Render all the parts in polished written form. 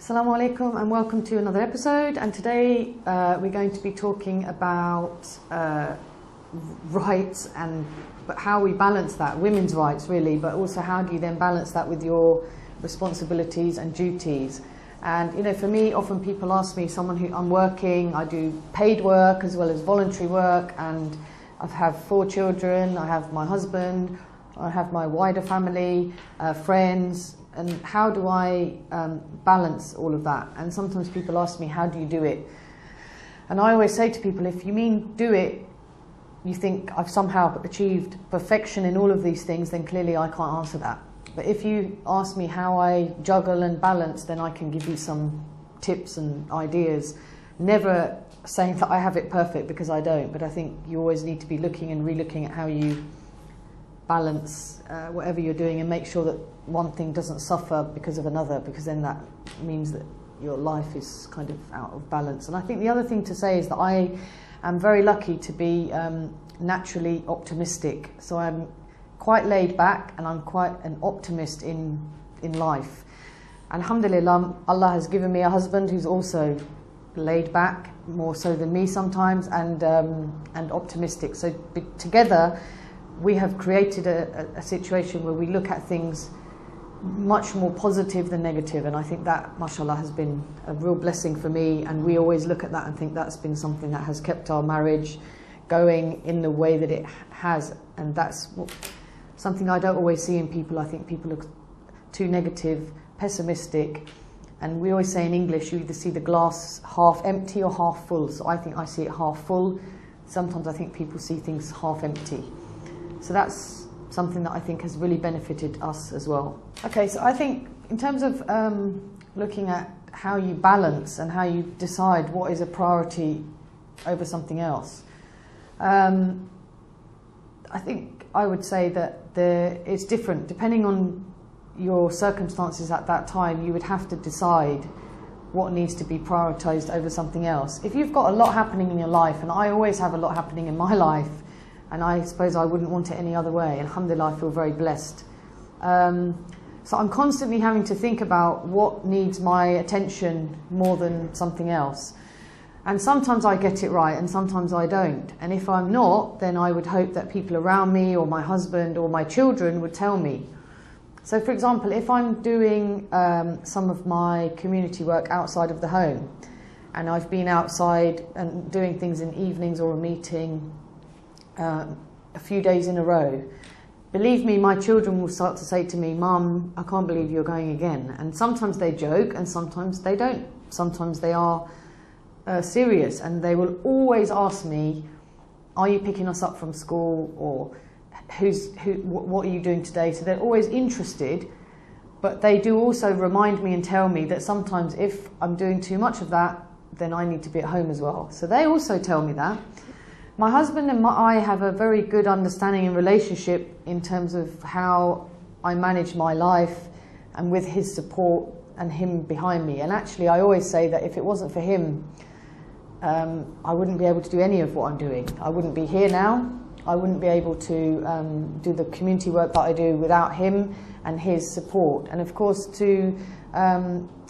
Assalamu alaikum and welcome to another episode, and today we're going to be talking about rights and how we balance that, women's rights really, but also how do you then balance that with your responsibilities and duties. And you know, for me, often people ask me, I'm working, I do paid work as well as voluntary work, and I have 4 children, I have my husband, I have my wider family, friends, and how do I balance all of that? And sometimes people ask me, how do you do it? And I always say to people, if you mean do it, you think I've somehow achieved perfection in all of these things, then clearly I can't answer that. But if you ask me how I juggle and balance, then I can give you some tips and ideas. Never saying that I have it perfect, because I don't, but I think you always need to be looking and re-looking at how you balance whatever you're doing, and make sure that one thing doesn't suffer because of another, because then that means that your life is kind of out of balance. And I think the other thing to say is that I am very lucky to be naturally optimistic. So I'm quite laid back and I'm quite an optimist in life. Alhamdulillah, Allah has given me a husband who's also laid back, more so than me sometimes, and optimistic. So together we have created a situation where we look at things much more positive than negative, and I think that, mashallah, has been a real blessing for me, and we always look at that and think that's been something that has kept our marriage going in the way that it has. And that's something I don't always see in people. I think people are too negative, pessimistic, and we always say in English, you either see the glass half empty or half full. So I think I see it half full. Sometimes I think people see things half empty. So that's something that I think has really benefited us as well. Okay, so I think in terms of looking at how you balance and how you decide what is a priority over something else, I think I would say that it's different. Depending on your circumstances at that time, you would have to decide what needs to be prioritized over something else. If you've got a lot happening in your life, and I always have a lot happening in my life, and I suppose I wouldn't want it any other way. Alhamdulillah, I feel very blessed. So I'm constantly having to think about what needs my attention more than something else. And sometimes I get it right and sometimes I don't. And if I'm not, then I would hope that people around me or my husband or my children would tell me. So for example, if I'm doing some of my community work outside of the home, and I've been outside and doing things in evenings or a meeting a few days in a row, believe me, my children will start to say to me, "Mum, I can't believe you're going again." And sometimes they joke and sometimes they don't. Sometimes they are serious, and they will always ask me, "Are you picking us up from school?" or what are you doing today? So they're always interested, but they do also remind me and tell me that sometimes if I'm doing too much of that, then I need to be at home as well. So they also tell me that. My husband and I have a very good understanding and relationship in terms of how I manage my life, and with his support and him behind me. And actually I always say that if it wasn't for him, I wouldn't be able to do any of what I'm doing. I wouldn't be here now. I wouldn't be able to do the community work that I do without him and his support. And of course, to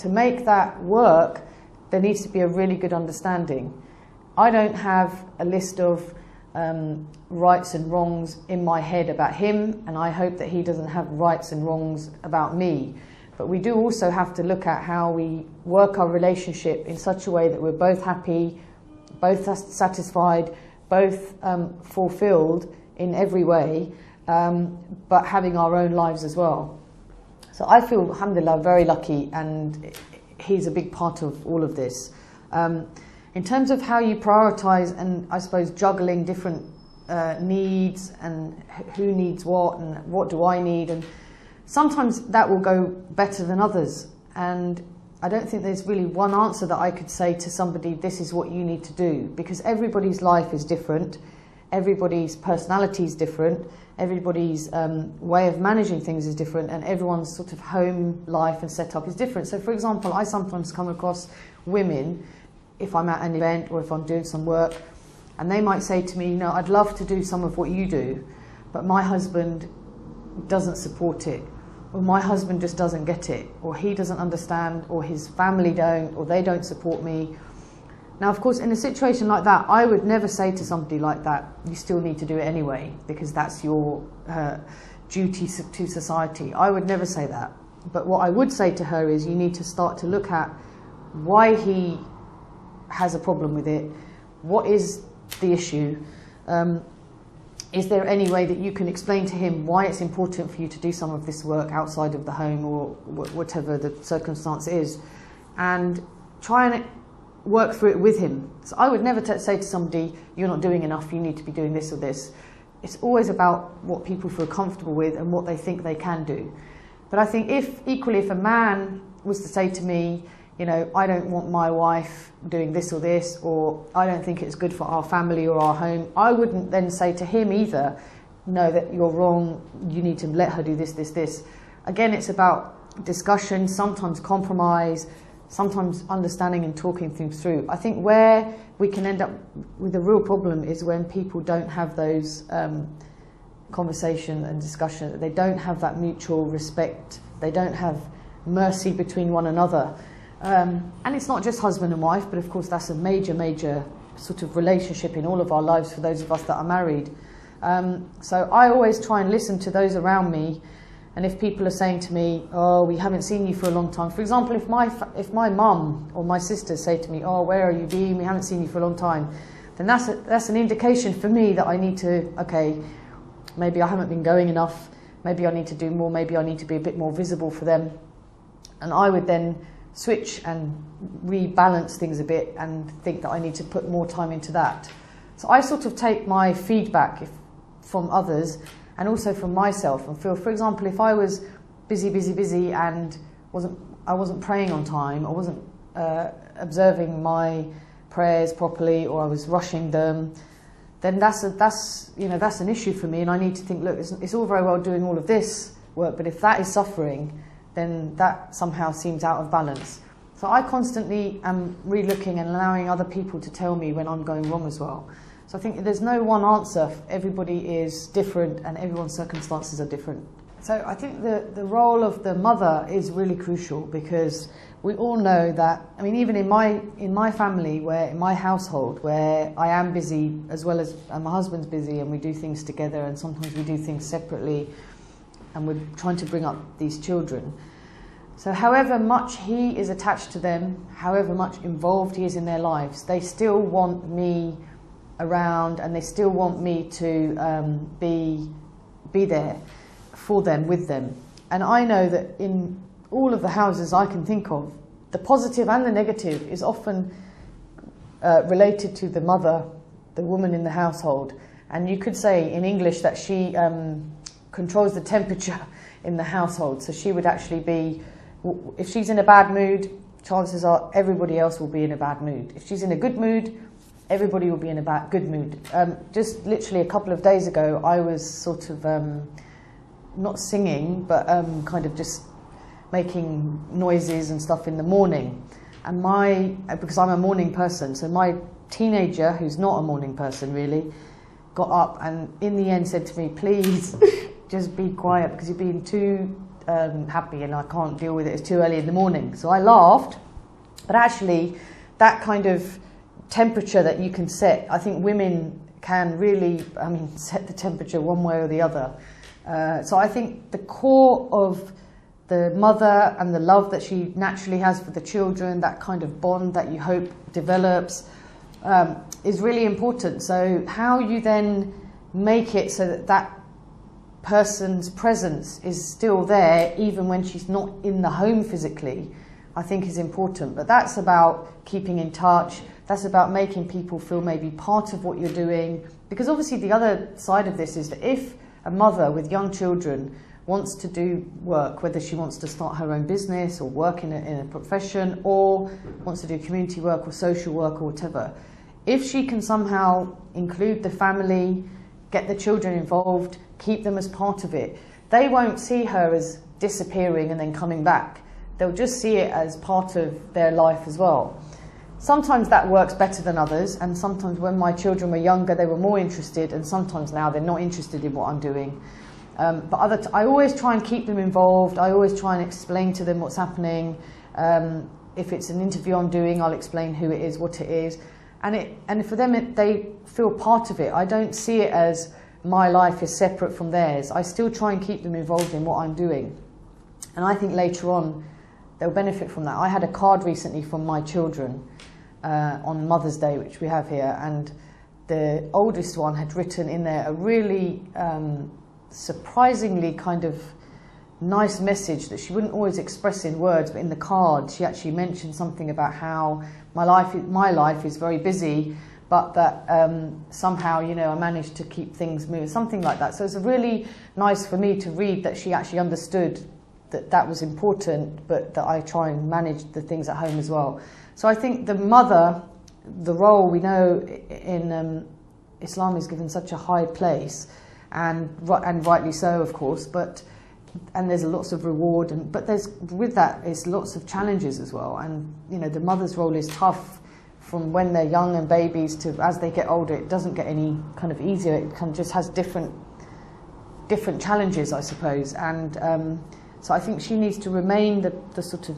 make that work, there needs to be a really good understanding. I don't have a list of rights and wrongs in my head about him, and I hope that he doesn't have rights and wrongs about me. But we do also have to look at how we work our relationship in such a way that we're both happy, both satisfied, both fulfilled in every way, but having our own lives as well. So I feel, alhamdulillah, very lucky, and he's a big part of all of this. In terms of how you prioritize, and I suppose juggling different needs and who needs what and what do I need, and sometimes that will go better than others. And I don't think there's really one answer that I could say to somebody, this is what you need to do, because everybody's life is different, everybody's personality is different, everybody's way of managing things is different, and everyone's sort of home life and setup is different. So for example, I sometimes come across women, if I'm at an event or if I'm doing some work, and they might say to me, you know, I'd love to do some of what you do, but my husband doesn't support it, or my husband just doesn't get it, or he doesn't understand, or his family don't, or they don't support me. Now, of course, in a situation like that, I would never say to somebody like that, you still need to do it anyway, because that's your duty to society. I would never say that. But what I would say to her is you need to start to look at why he has a problem with it. What is the issue? Is there any way that you can explain to him why it's important for you to do some of this work outside of the home, or whatever the circumstance is, and try and work through it with him. So I would never say to somebody, you're not doing enough, you need to be doing this or this. It's always about what people feel comfortable with and what they think they can do. But I think if a man was to say to me, you know, I don't want my wife doing this or this, or I don't think it's good for our family or our home, I wouldn't then say to him either, no, that you're wrong, you need to let her do this, this, this. Again, it's about discussion, sometimes compromise, sometimes understanding and talking things through. I think where we can end up with a real problem is when people don't have those conversation and discussion. They don't have that mutual respect. They don't have mercy between one another. And it's not just husband and wife, but of course that's a major sort of relationship in all of our lives for those of us that are married. So I always try and listen to those around me. And if people are saying to me, oh, we haven't seen you for a long time. For example, if my mum or my sisters say to me, oh, where are you been? We haven't seen you for a long time. Then that's an indication for me that I need to, okay, maybe I haven't been going enough. Maybe I need to do more. Maybe I need to be a bit more visible for them. And I would then switch and rebalance things a bit and think that I need to put more time into that. So I sort of take my feedback from others and also from myself and feel, for example, if I was busy and I wasn't praying on time, I wasn't observing my prayers properly, or I was rushing them, then that's an issue for me, and I need to think, look, it's all very well doing all of this work, but if that is suffering, then that somehow seems out of balance. So I constantly am re-looking and allowing other people to tell me when I'm going wrong as well. So I think there's no one answer. Everybody is different and everyone's circumstances are different. So I think the role of the mother is really crucial, because we all know that, I mean, even in my family, in my household, where I am busy as well as my husband's busy, and we do things together and sometimes we do things separately, and we're trying to bring up these children. So however much he is attached to them, however much involved he is in their lives, they still want me around, and they still want me to be there for them, with them. And I know that in all of the houses I can think of, the positive and the negative is often related to the mother, the woman in the household. And you could say in English that she controls the temperature in the household. So she would actually be, if she's in a bad mood, chances are everybody else will be in a bad mood. If she's in a good mood, everybody will be in a good mood. Just literally a couple of days ago, I was sort of not singing, but kind of just making noises and stuff in the morning. And because I'm a morning person, so my teenager, who's not a morning person really, got up and in the end said to me, please just be quiet, because you're being too happy and I can't deal with it, it's too early in the morning. So I laughed, but actually that kind of temperature that you can set, I think women can really, set the temperature one way or the other. So I think the core of the mother and the love that she naturally has for the children, that kind of bond that you hope develops, is really important. So how you then make it so that that person's presence is still there even when she's not in the home physically, I think is important. But that's about keeping in touch. That's about making people feel maybe part of what you're doing. Because obviously the other side of this is that if a mother with young children wants to do work, whether she wants to start her own business or work in a profession, or wants to do community work or social work or whatever, if she can somehow include the family, get the children involved, keep them as part of it, they won't see her as disappearing and then coming back. They'll just see it as part of their life as well. Sometimes that works better than others, and sometimes when my children were younger they were more interested, and sometimes now they're not interested in what I'm doing. But I always try and keep them involved. I always try and explain to them what's happening. If it's an interview I'm doing, I'll explain who it is, what it is. And for them, they feel part of it. I don't see it as my life is separate from theirs. I still try and keep them involved in what I'm doing. And I think later on, they'll benefit from that. I had a card recently from my children on Mother's Day, which we have here, and the oldest one had written in there a really surprisingly kind of nice message that she wouldn't always express in words, but in the card she actually mentioned something about how my life is very busy, but that somehow, you know, I managed to keep things moving, something like that. So it's really nice for me to read that she actually understood that that was important, but that I try and manage the things at home as well. So I think the mother, the role we know in Islam is given such a high place, and rightly so, of course, and there's lots of reward, but with that is lots of challenges as well. And you know, the mother's role is tough from when they're young and babies to as they get older. It doesn't get any kind of easier. It kind of just has different challenges, I suppose. And so I think she needs to remain the sort of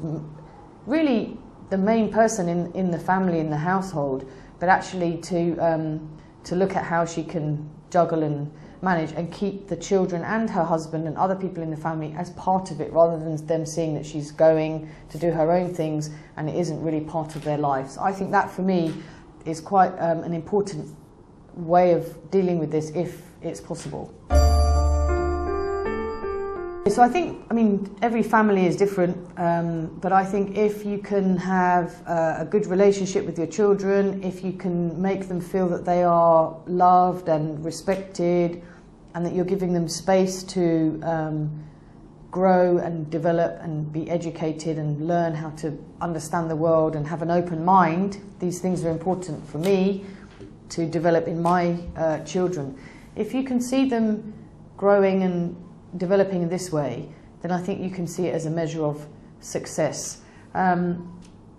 really the main person in the family, in the household, but actually to look at how she can juggle and manage and keep the children and her husband and other people in the family as part of it, rather than them seeing that she's going to do her own things and it isn't really part of their lives. I think that for me is quite an important way of dealing with this, if it's possible. So I think, I mean, every family is different, but I think if you can have a good relationship with your children, if you can make them feel that they are loved and respected, and that you're giving them space to grow and develop and be educated and learn how to understand the world and have an open mind, these things are important for me to develop in my children. If you can see them growing and developing in this way, then I think you can see it as a measure of success.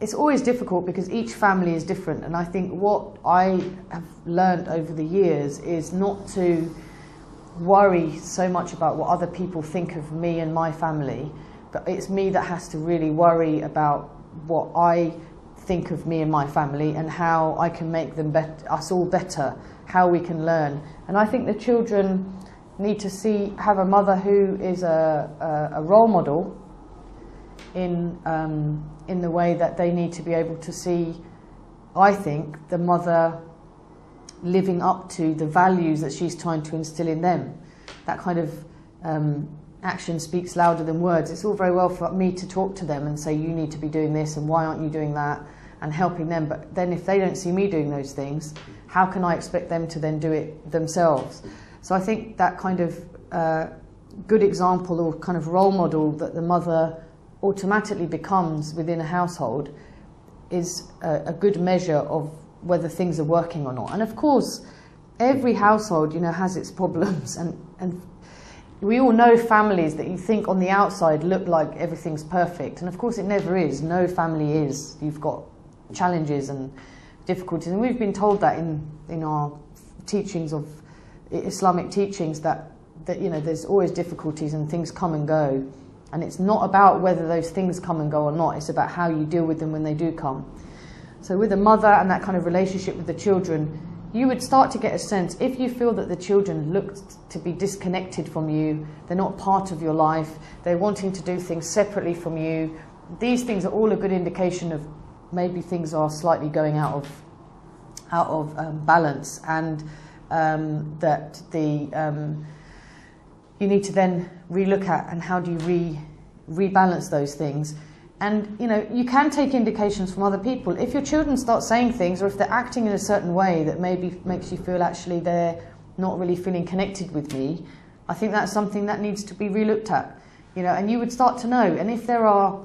It's always difficult because each family is different, and I think what I have learned over the years is not to worry so much about what other people think of me and my family, but it's me that has to really worry about what I think of me and my family and how I can make them us all better, how we can learn. And I think the children need to have a mother who is a role model in the way that they need to be able to see, I think, the mother living up to the values that she's trying to instill in them. That kind of action speaks louder than words. It's all very well for me to talk to them and say, you need to be doing this and why aren't you doing that, and helping them, but then if they don't see me doing those things, how can I expect them to then do it themselves? So I think that kind of good example or kind of role model that the mother automatically becomes within a household is a good measure of whether things are working or not. And of course, every household, you know, has its problems, and we all know families that you think on the outside look like everything's perfect, and of course it never is. No family is. You've got challenges and difficulties, and we've been told that in our teachings of Islamic teachings that you know, there's always difficulties and things come and go, and it's not about whether those things come and go or not, it's about how you deal with them when they do come. So with a mother and that kind of relationship with the children, you would start to get a sense, if you feel that the children look to be disconnected from you, they're not part of your life, they're wanting to do things separately from you, these things are all a good indication of maybe things are slightly going out of balance, and that you need to then relook at, and how do you rebalance those things. And you know, you can take indications from other people. If your children start saying things, or if they're acting in a certain way that maybe makes you feel actually they're not really feeling connected with me, I think that's something that needs to be relooked at. You know, and you would start to know. And if there are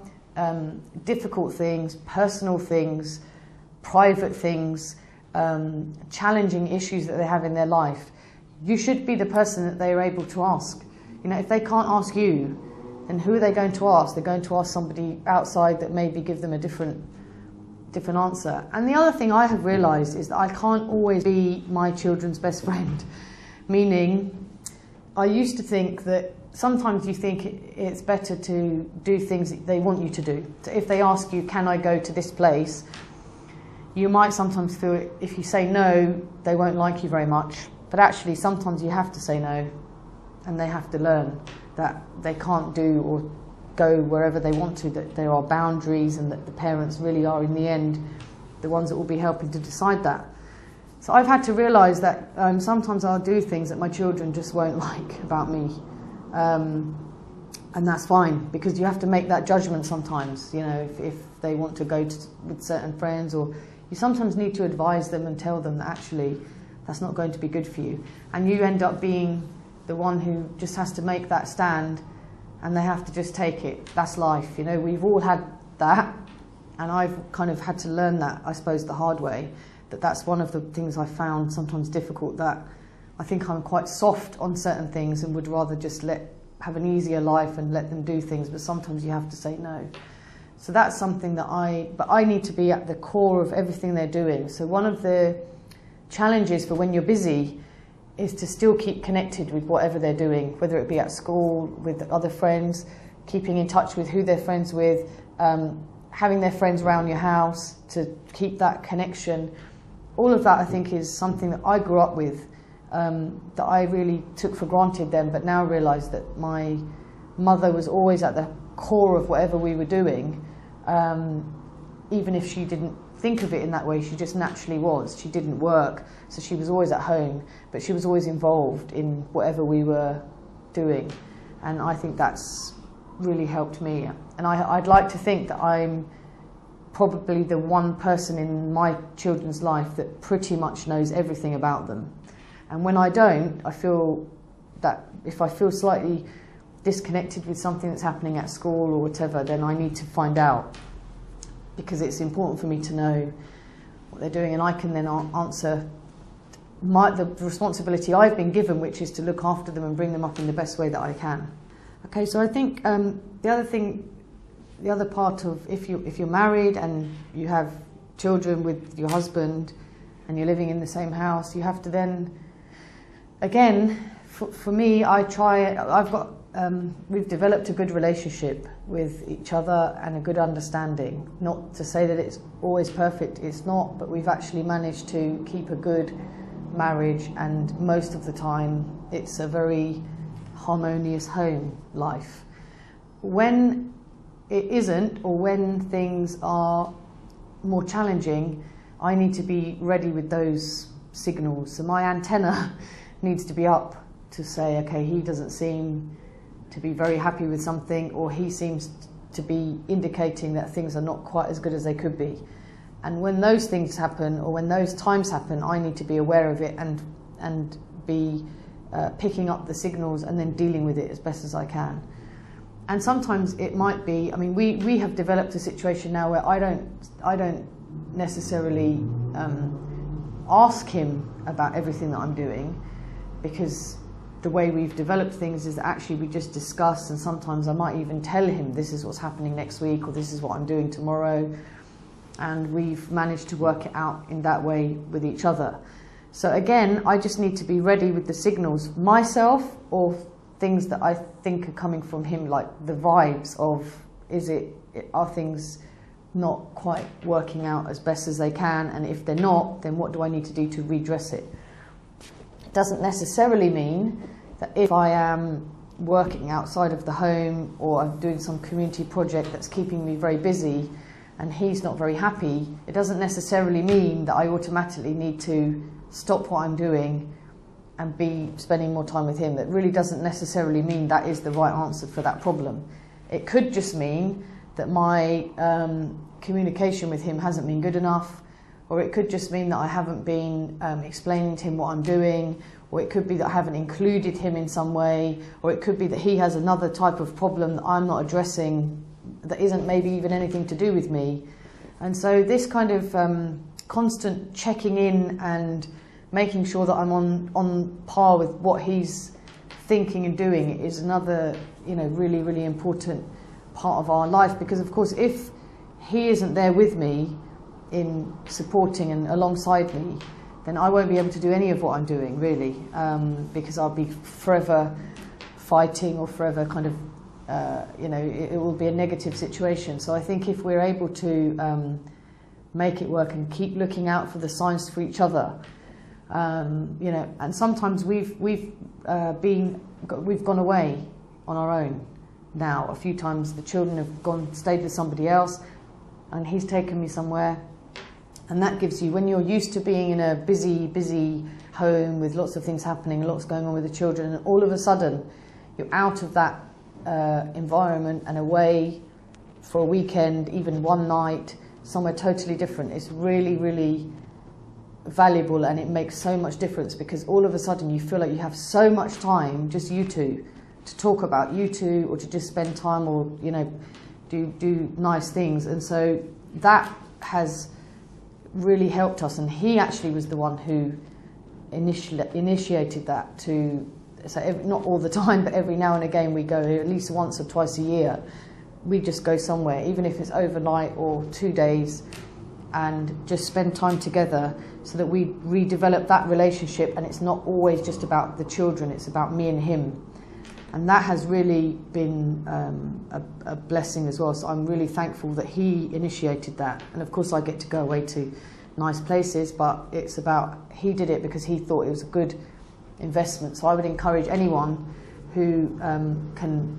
difficult things, personal things, private things, challenging issues that they have in their life, you should be the person that they are able to ask. You know, if they can't ask you, then who are they going to ask? They're going to ask somebody outside that maybe give them a different answer. And the other thing I have realised is that I can't always be my children's best friend, meaning I used to think that sometimes you think it's better to do things that they want you to do. So if they ask you, can I go to this place, you might sometimes feel if you say no, they won't like you very much. But actually, sometimes you have to say no, and they have to learn that they can't do or go wherever they want to, that there are boundaries, and that the parents really are, in the end, the ones that will be helping to decide that. So I've had to realise that sometimes I'll do things that my children just won't like about me. And that's fine, because you have to make that judgment sometimes, you know, if they want to go with certain friends, or you sometimes need to advise them and tell them that actually that's not going to be good for you. And you end up being the one who just has to make that stand, and they have to just take it. That's life, you know, we've all had that, and I've kind of had to learn that, I suppose, the hard way. That's one of the things I found sometimes difficult, that I think I'm quite soft on certain things and would rather just have an easier life and let them do things, but sometimes you have to say no. So that's something that I need to be at the core of everything they're doing. So one of the challenges for when you're busy is to still keep connected with whatever they're doing, whether it be at school, with other friends, keeping in touch with who they're friends with, having their friends around your house to keep that connection. All of that, I think, is something that I grew up with, that I really took for granted then, but now realise that my mother was always at the core of whatever we were doing, even if she didn't think of it in that way. She just naturally was. She didn't work, so she was always at home, but she was always involved in whatever we were doing, and I think that's really helped me. And I'd like to think that I'm probably the one person in my children's life that pretty much knows everything about them. And when I don't, I feel that if I feel slightly disconnected with something that's happening at school or whatever, then I need to find out, because it's important for me to know what they're doing, and I can then answer the responsibility I've been given, which is to look after them and bring them up in the best way that I can. Okay, so I think the other part of if you're married and you have children with your husband and you're living in the same house, you have to then, again, for me, we've developed a good relationship with each other and a good understanding. Not to say that it's always perfect, it's not, but we've actually managed to keep a good marriage, and most of the time it's a very harmonious home life. When it isn't, or when things are more challenging, I need to be ready with those signals. So my antenna needs to be up to say, okay, he doesn't seem to be very happy with something, or he seems to be indicating that things are not quite as good as they could be. And when those things happen, or when those times happen, I need to be aware of it and be picking up the signals and then dealing with it as best as I can. And sometimes it might be, I mean, we have developed a situation now where I don't necessarily ask him about everything that I'm doing, because the way we've developed things is that actually we just discuss, and sometimes I might even tell him this is what's happening next week, or this is what I'm doing tomorrow, and we've managed to work it out in that way with each other. So again, I just need to be ready with the signals myself, or things that I think are coming from him, like the vibes of, are things not quite working out as best as they can, and if they're not, then what do I need to do to redress it? It doesn't necessarily mean that if I am working outside of the home, or I'm doing some community project that's keeping me very busy and he's not very happy, it doesn't necessarily mean that I automatically need to stop what I'm doing and be spending more time with him. That really doesn't necessarily mean that is the right answer for that problem. It could just mean that my communication with him hasn't been good enough, or it could just mean that I haven't been explaining to him what I'm doing, or it could be that I haven't included him in some way, or it could be that he has another type of problem that I'm not addressing that isn't maybe even anything to do with me. And so this kind of constant checking in and making sure that I'm on par with what he's thinking and doing is another, really, really important part of our life. Because of course, if he isn't there with me in supporting and alongside me, then I won't be able to do any of what I'm doing, really, because I'll be forever fighting or forever kind of, it will be a negative situation. So I think if we're able to make it work and keep looking out for the signs for each other, and sometimes we've gone away on our own now. A few times the children have stayed with somebody else, and he's taken me somewhere. And that gives you, when you're used to being in a busy home with lots of things happening, lots going on with the children, and all of a sudden you're out of that environment and away for a weekend, even one night, somewhere totally different. It's really, really valuable, and it makes so much difference, because all of a sudden you feel like you have so much time, just you two, to talk about you two, or to just spend time, or do nice things. And so that has really helped us, and he actually was the one who initiated that. Not all the time, but every now and again we go, at least once or twice a year, we just go somewhere, even if it's overnight or 2 days, and just spend time together, so that we redevelop that relationship, and it's not always just about the children, it's about me and him. And that has really been a blessing as well. So I'm really thankful that he initiated that. And of course I get to go away to nice places, but it's about, he did it because he thought it was a good investment. So I would encourage anyone who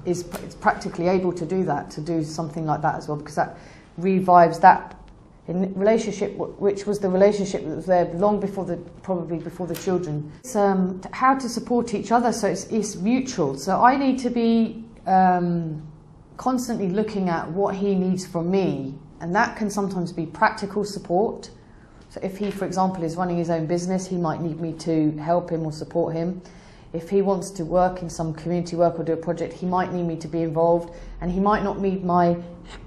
is practically able to do that, to do something like that as well, because that revives that relationship, which was the relationship that was there long before probably before the children. It's how to support each other, so it's mutual. So I need to be constantly looking at what he needs from me, and that can sometimes be practical support. So if he, for example, is running his own business, he might need me to help him or support him. If he wants to work in some community work or do a project, he might need me to be involved, and he might not need my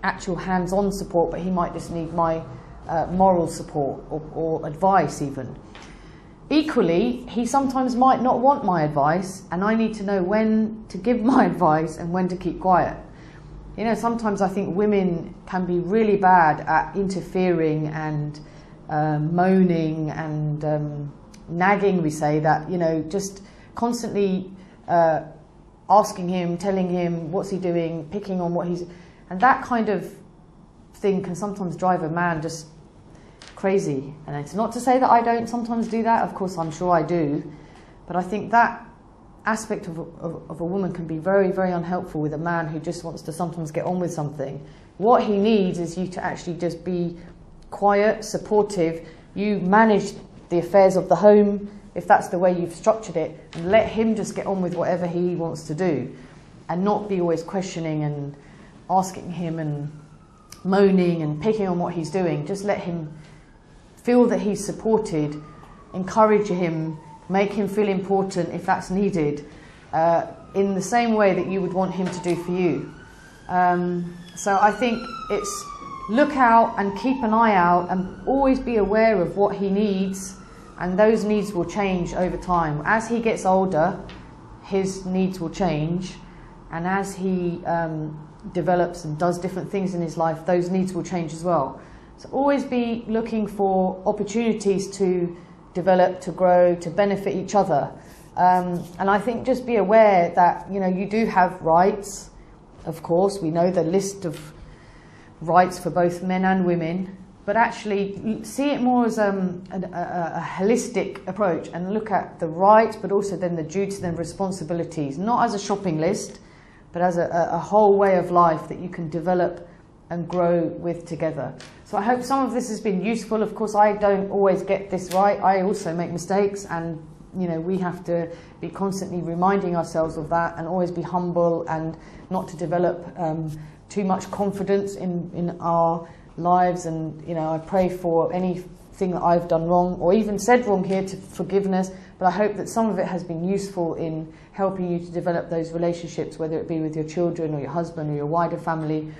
actual hands-on support, but he might just need my moral support or advice even. Equally, he sometimes might not want my advice, and I need to know when to give my advice and when to keep quiet. Sometimes I think women can be really bad at interfering and moaning and nagging, we say that, just constantly asking him, telling him what's he doing, picking on what he's... And that kind of thing can sometimes drive a man just crazy. And it's not to say that I don't sometimes do that. Of course, I'm sure I do. But I think that aspect of a woman can be very, very unhelpful with a man who just wants to sometimes get on with something. What he needs is you to actually just be quiet, supportive. You manage the affairs of the home, if that's the way you've structured it, and let him just get on with whatever he wants to do, and not be always questioning and asking him and moaning and picking on what he's doing. Just let him feel that he's supported, encourage him, make him feel important if that's needed, in the same way that you would want him to do for you. So I think it's look out and keep an eye out and always be aware of what he needs, and those needs will change over time. As he gets older, his needs will change, and as he develops and does different things in his life, those needs will change as well. So always be looking for opportunities to develop, to grow, to benefit each other. And I think just be aware that, you do have rights. Of course, we know the list of rights for both men and women, but actually see it more as a holistic approach, and look at the rights, but also then the duties and responsibilities, not as a shopping list, but as a whole way of life that you can develop and grow with together. So I hope some of this has been useful. Of course, I don't always get this right. I also make mistakes, and we have to be constantly reminding ourselves of that, and always be humble and not to develop too much confidence in our lives. And I pray for anything that I've done wrong or even said wrong here, to forgiveness. But I hope that some of it has been useful in helping you to develop those relationships, whether it be with your children or your husband or your wider family,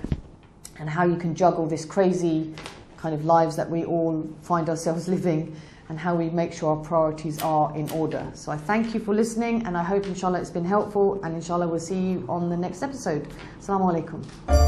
and how you can juggle this crazy kind of lives that we all find ourselves living, and how we make sure our priorities are in order. So I thank you for listening, and I hope inshallah it's been helpful, and inshallah we'll see you on the next episode. Assalamu alaikum.